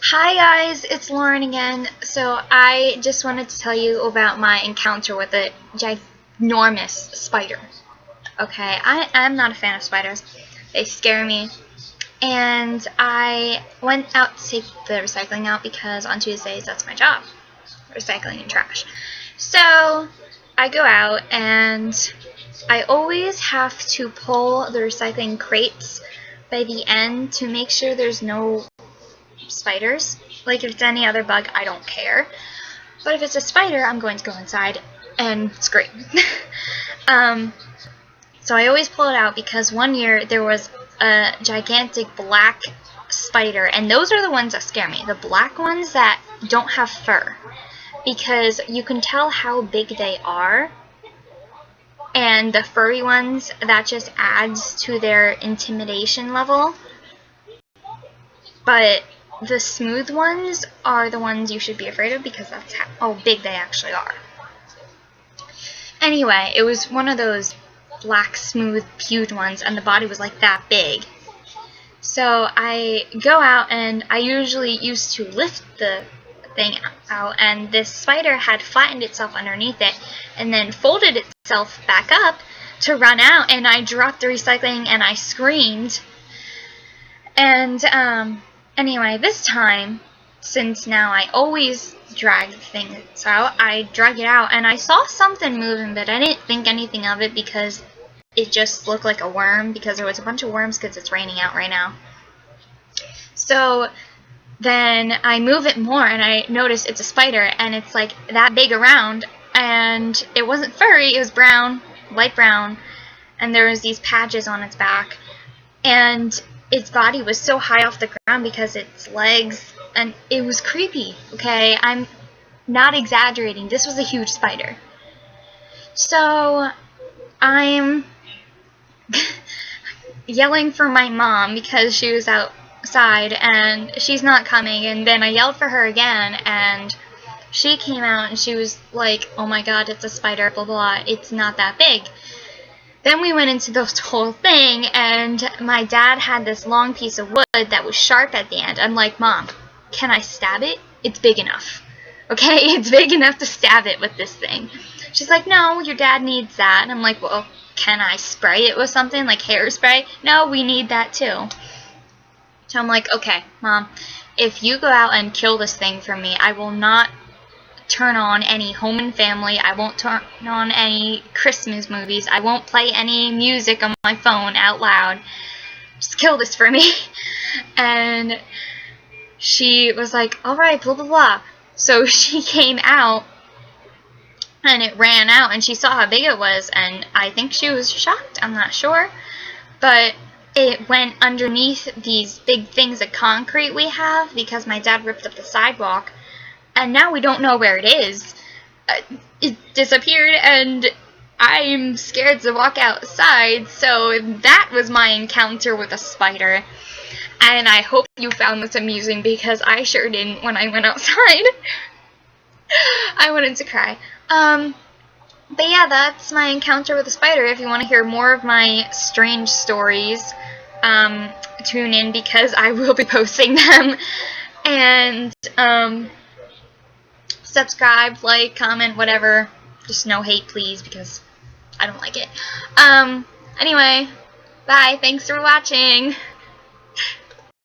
Hi guys, it's Lauren again. So I just wanted to tell you about my encounter with a ginormous spider. Okay, I'm not a fan of spiders. They scare me. And I went out to take the recycling out because on Tuesdays that's my job, recycling and trash. So I go out and I always have to pull the recycling crates by the end to make sure there's no spiders. Like if it's any other bug, I don't care. But if it's a spider, I'm going to go inside and scream. um, so I always pull it out because one year there was a gigantic black spider, and those are the ones that scare me. The black ones that don't have fur, because you can tell how big they are, and the furry ones, that just adds to their intimidation level. But the smooth ones are the ones you should be afraid of because that's how big they actually are. Anyway, it was one of those black, smooth, huge ones, and the body was like that big. So I go out, and I usually used to lift the thing out, and this spider had flattened itself underneath it and then folded itself back up to run out, and I dropped the recycling and I screamed. And anyway, this time, since now I always drag things out, I drug it out, and I saw something moving, but I didn't think anything of it because it just looked like a worm, because there was a bunch of worms because it's raining out right now. So then I move it more, and I notice it's a spider, and it's like that big around, and it wasn't furry, it was brown, light brown, and there was these patches on its back, and its body was so high off the ground because its legs, and it was creepy, okay? I'm not exaggerating. This was a huge spider. So I'm yelling for my mom because she was outside and she's not coming, and then I yelled for her again, and she came out and she was like, oh my god, it's a spider, blah blah, it's not that big. Then we went into the whole thing, and my dad had this long piece of wood that was sharp at the end. I'm like, Mom, can I stab it? It's big enough. Okay, it's big enough to stab it with this thing. She's like, no, your dad needs that. And I'm like, well, can I spray it with something like hairspray? No, we need that too. So I'm like, okay, Mom, if you go out and kill this thing for me, I will not turn on any Home and Family. I won't turn on any Christmas movies. I won't play any music on my phone out loud. Just kill this for me. And she was like, alright, blah blah blah. So she came out, and it ran out, and she saw how big it was, and I think she was shocked. I'm not sure. But it went underneath these big things of concrete we have because my dad ripped up the sidewalk. And now we don't know where it is. It disappeared, and I'm scared to walk outside, so that was my encounter with a spider. And I hope you found this amusing, because I sure didn't when I went outside. I wanted to cry. But yeah, that's my encounter with a spider. If you want to hear more of my strange stories, tune in, because I will be posting them. And, subscribe, like, comment, whatever. Just no hate, please, because I don't like it. Anyway, bye. Thanks for watching.